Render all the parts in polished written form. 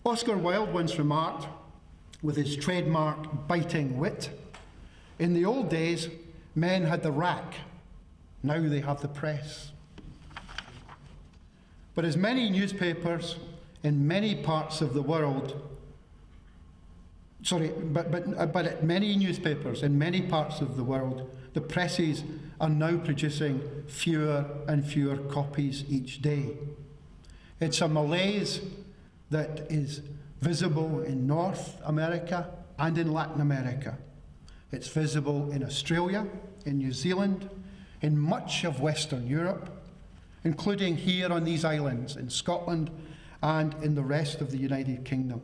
Oscar Wilde once remarked, with his trademark biting wit, "In the old days, men had the rack, now they have the press." But as many newspapers in many parts of the world, but at many newspapers in many parts of the world, the presses are now producing fewer and fewer copies each day. It's a malaise that is visible in North America and in Latin America. It's visible in Australia, in New Zealand, in much of Western Europe, including here on these islands, in Scotland and in the rest of the United Kingdom.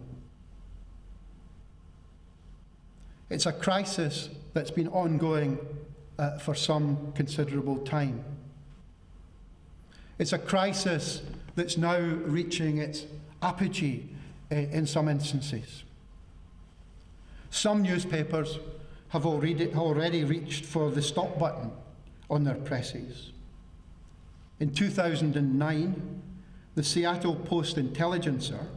It's a crisis that's been ongoing for some considerable time. It's a crisis that's now reaching its apogee in some instances. Some newspapers have already reached for the stop button on their presses. In 2009, the Seattle Post-Intelligencer,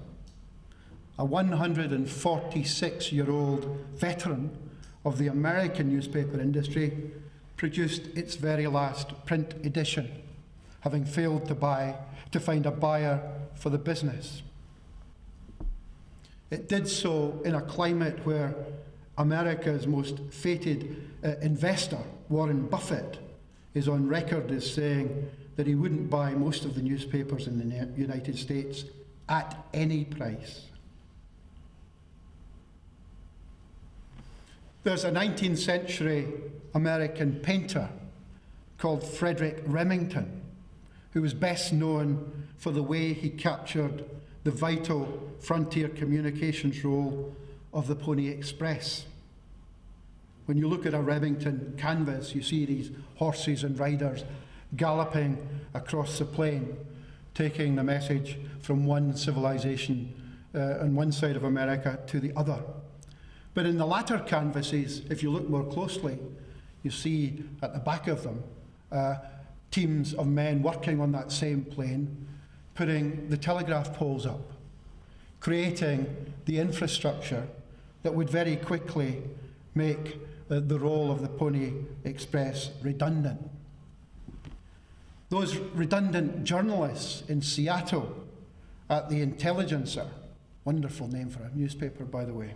a 146-year-old veteran of the American newspaper industry, produced its very last print edition, having failed to find a buyer for the business. It did so in a climate where America's most fated investor, Warren Buffett, is on record as saying that he wouldn't buy most of the newspapers in the United States at any price. There's a 19th century American painter called Frederick Remington, who was best known for the way he captured the vital frontier communications role of the Pony Express. When you look at a Remington canvas, you see these horses and riders galloping across the plain, taking the message from one civilization on one side of America to the other. But in the latter canvases, if you look more closely, you see at the back of them teams of men working on that same plane, putting the telegraph poles up, creating the infrastructure that would very quickly make the role of the Pony Express redundant. Those redundant journalists in Seattle at the Intelligencer, wonderful name for a newspaper, by the way,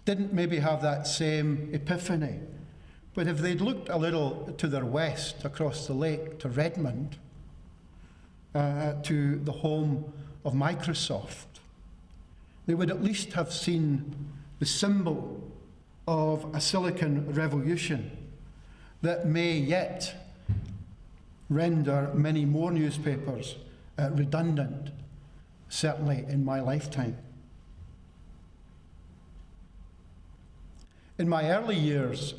didn't maybe have that same epiphany. But if they'd looked a little to their west, across the lake, to Redmond, to the home of Microsoft, they would at least have seen the symbol of a Silicon Revolution that may yet render many more newspapers redundant, certainly in my lifetime. In my early years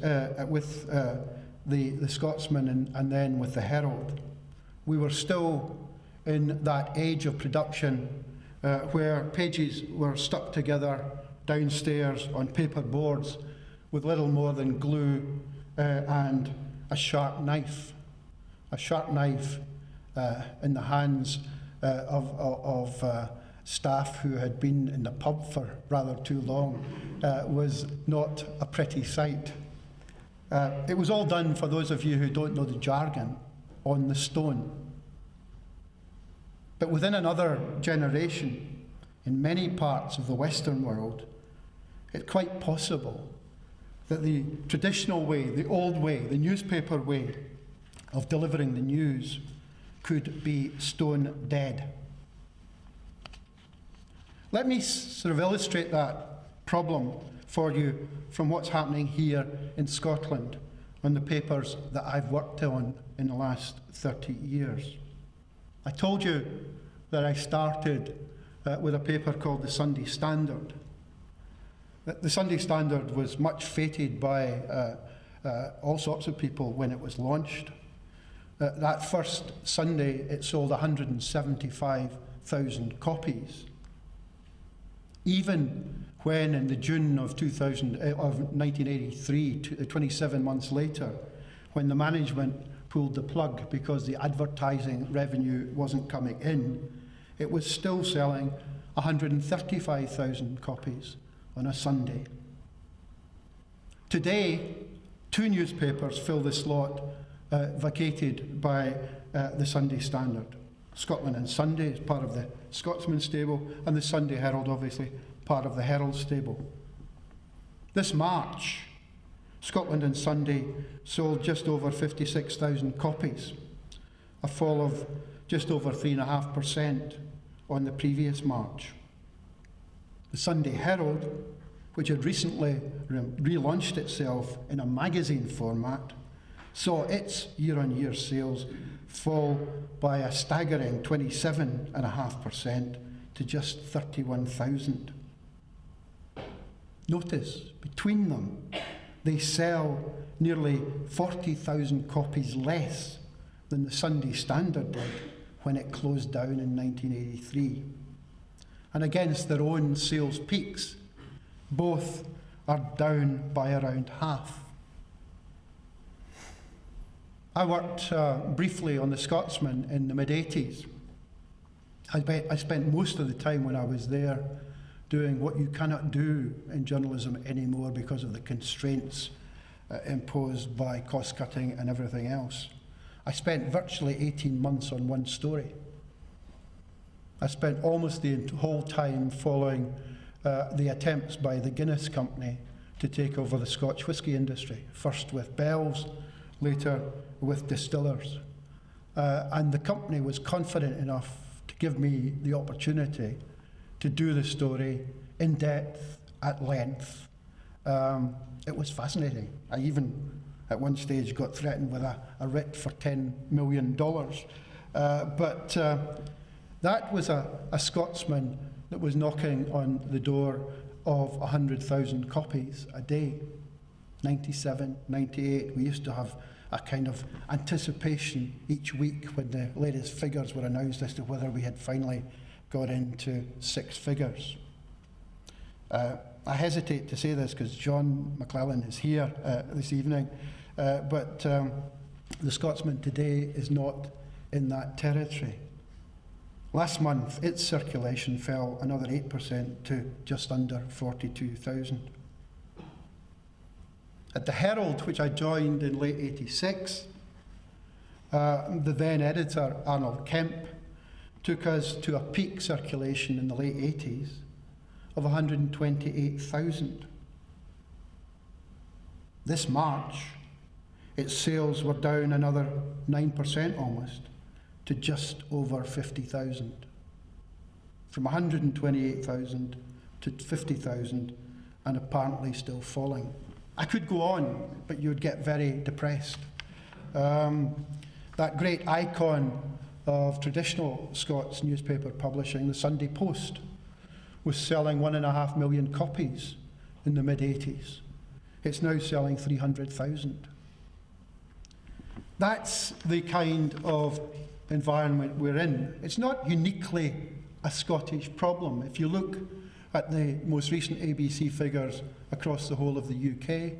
with the Scotsman and then with the Herald, we were still in that age of production where pages were stuck together downstairs on paper boards with little more than glue and a sharp knife. A sharp knife in the hands of staff who had been in the pub for rather too long was not a pretty sight. It was all done, for those of you who don't know the jargon, on the stone. But within another generation, in many parts of the Western world, it's quite possible that the traditional way, the old way, the newspaper way of delivering the news could be stone dead. Let me sort of illustrate that problem for you from what's happening here in Scotland on the papers that I've worked on in the last 30 years. I told you that I started with a paper called the Sunday Standard. The Sunday Standard was much feted by all sorts of people when it was launched. That first Sunday, it sold 175,000 copies. Even when in the June of 1983, 27 months later, when the management pulled the plug because the advertising revenue wasn't coming in, it was still selling 135,000 copies on a Sunday. Today, 2 newspapers fill the slot vacated by the Sunday Standard. Scotland and Sunday is part of the Scotsman stable, and the Sunday Herald, obviously, part of the Herald stable. This March, Scotland and Sunday sold just over 56,000 copies, a fall of just over 3.5% on the previous March. The Sunday Herald, which had recently relaunched itself in a magazine format, saw its year-on-year sales fall by a staggering 27.5% to just 31,000. Notice, between them, they sell nearly 40,000 copies less than the Sunday Standard did when it closed down in 1983. And against their own sales peaks, both are down by around half. I worked briefly on the Scotsman in the mid-80s. I spent most of the time when I was there doing what you cannot do in journalism anymore because of the constraints imposed by cost-cutting and everything else. I spent virtually 18 months on one story. I spent almost the whole time following the attempts by the Guinness Company to take over the Scotch whisky industry, first with Bell's, later with distillers. And the company was confident enough to give me the opportunity to do the story in depth, at length. It was fascinating. I even, at one stage, got threatened with a writ for $10 million. But that was a Scotsman that was knocking on the door of 100,000 copies a day. 97, 98, we used to have a kind of anticipation each week when the latest figures were announced as to whether we had finally got into 6 figures. I hesitate to say this because John McClellan is here this evening, but the Scotsman today is not in that territory. Last month, its circulation fell another 8% to just under 42,000. At the Herald, which I joined in late '86, the then editor, Arnold Kemp, took us to a peak circulation in the late 80s of 128,000. This March, its sales were down another 9% almost, to just over 50,000. From 128,000 to 50,000, and apparently still falling. I could go on, but you would get very depressed. That great icon of traditional Scots newspaper publishing, the Sunday Post, was selling 1.5 million copies in the mid-80s. It's now selling 300,000. That's the kind of environment we're in. It's not uniquely a Scottish problem. If you look at the most recent ABC figures across the whole of the UK,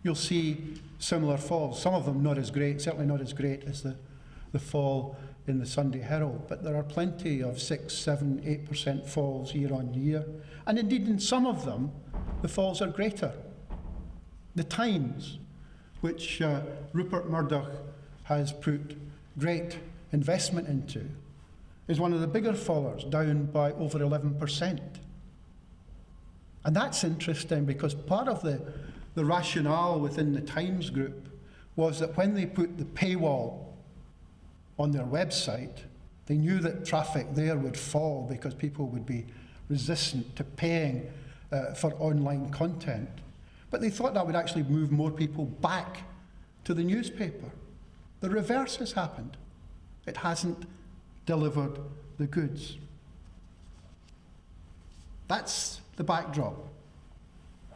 you'll see similar falls. Some of them not as great, certainly not as great as the fall in the Sunday Herald, but there are plenty of 6, 7, 8% falls year on year. And indeed, in some of them, the falls are greater. The Times, which Rupert Murdoch has put great investment into, is one of the bigger fallers, down by over 11%. And that's interesting because part of the rationale within the Times group was that when they put the paywall on their website, they knew that traffic there would fall because people would be resistant to paying for online content. But they thought that would actually move more people back to the newspaper. The reverse has happened. It hasn't delivered the goods. That's the backdrop.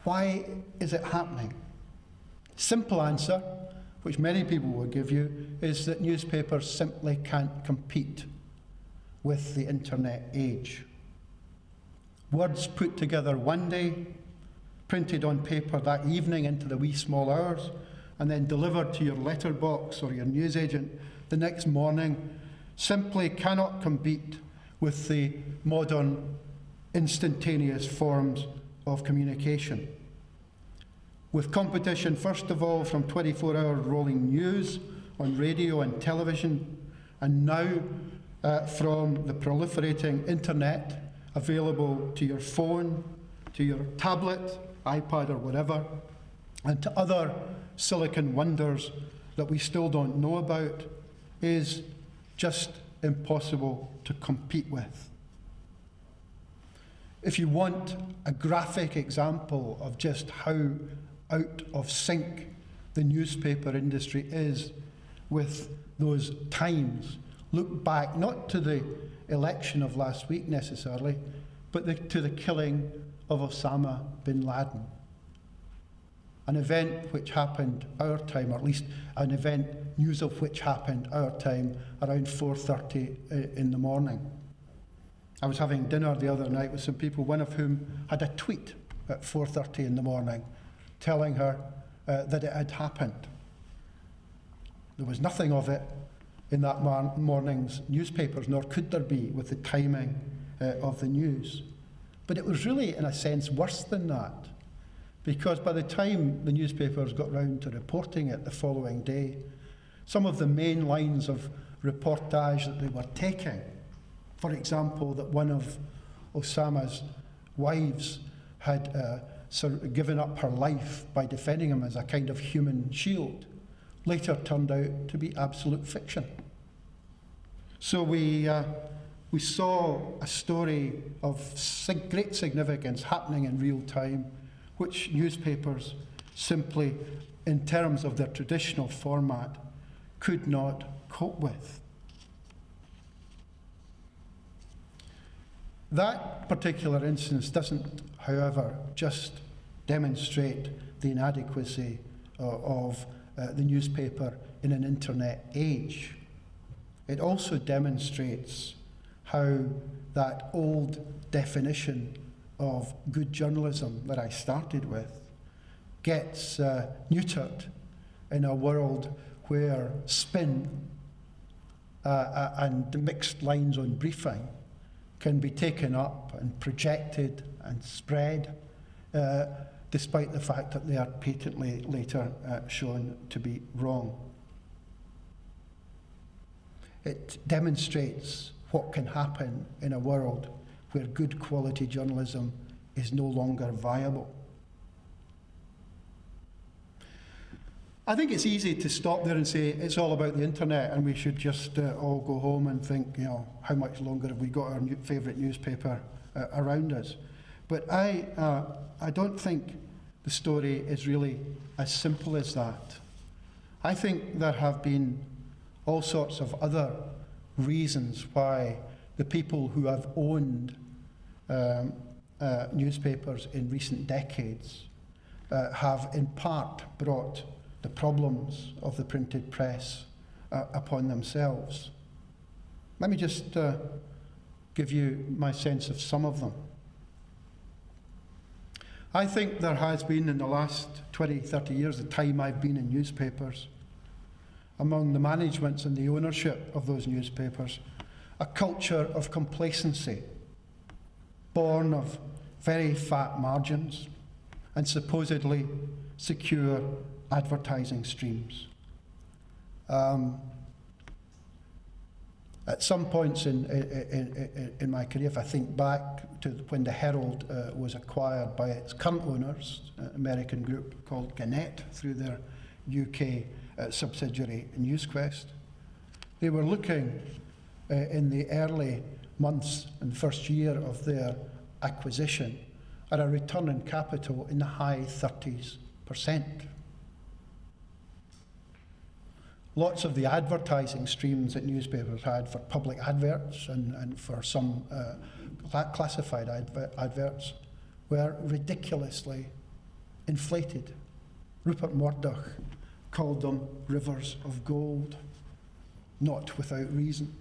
Why is it happening? Simple answer, which many people will give you, is that newspapers simply can't compete with the internet age. Words put together one day, printed on paper that evening into the wee small hours, and then delivered to your letterbox or your newsagent the next morning, simply cannot compete with the modern instantaneous forms of communication. With competition, first of all, from 24-hour rolling news on radio and television, and now from the proliferating internet available to your phone, to your tablet, iPad or whatever, and to other silicon wonders that we still don't know about, is just impossible to compete with. If you want a graphic example of just how out of sync the newspaper industry is with those times, look back not to the election of last week necessarily, but to the killing of Osama bin Laden. An event which happened our time, or at least an event, news of which happened our time, around 4:30 in the morning. I was having dinner the other night with some people, one of whom had a tweet at 4:30 in the morning telling her that it had happened. There was nothing of it in that morning's newspapers, nor could there be with the timing of the news. But it was really, in a sense, worse than that, because by the time the newspapers got round to reporting it the following day, some of the main lines of reportage that they were taking, for example, that one of Osama's wives had given up her life by defending him as a kind of human shield, later turned out to be absolute fiction. So we saw a story of great significance happening in real time, which newspapers simply, in terms of their traditional format, could not cope with. That particular instance doesn't, however, just demonstrate the inadequacy of the newspaper in an internet age. It also demonstrates how that old definition of good journalism that I started with gets neutered in a world where spin and mixed lines on briefing can be taken up and projected and spread, despite the fact that they are patently later shown to be wrong. It demonstrates what can happen in a world where good quality journalism is no longer viable. I think it's easy to stop there and say it's all about the internet and we should just all go home and think, how much longer have we got our favourite newspaper around us? But I don't think the story is really as simple as that. I think there have been all sorts of other reasons why the people who have owned newspapers in recent decades have in part brought the problems of the printed press upon themselves. Let me just give you my sense of some of them. I think there has been in the last 20, 30 years, the time I've been in newspapers, among the managements and the ownership of those newspapers, a culture of complacency, born of very fat margins and supposedly secure advertising streams. At some points in my career, if I think back to when the Herald was acquired by its current owners, an American group called Gannett, through their UK subsidiary NewsQuest, they were looking in the early months and first year of their acquisition at a return on capital in the high 30%. Lots of the advertising streams that newspapers had for public adverts and for some classified adverts were ridiculously inflated. Rupert Murdoch called them rivers of gold, not without reason.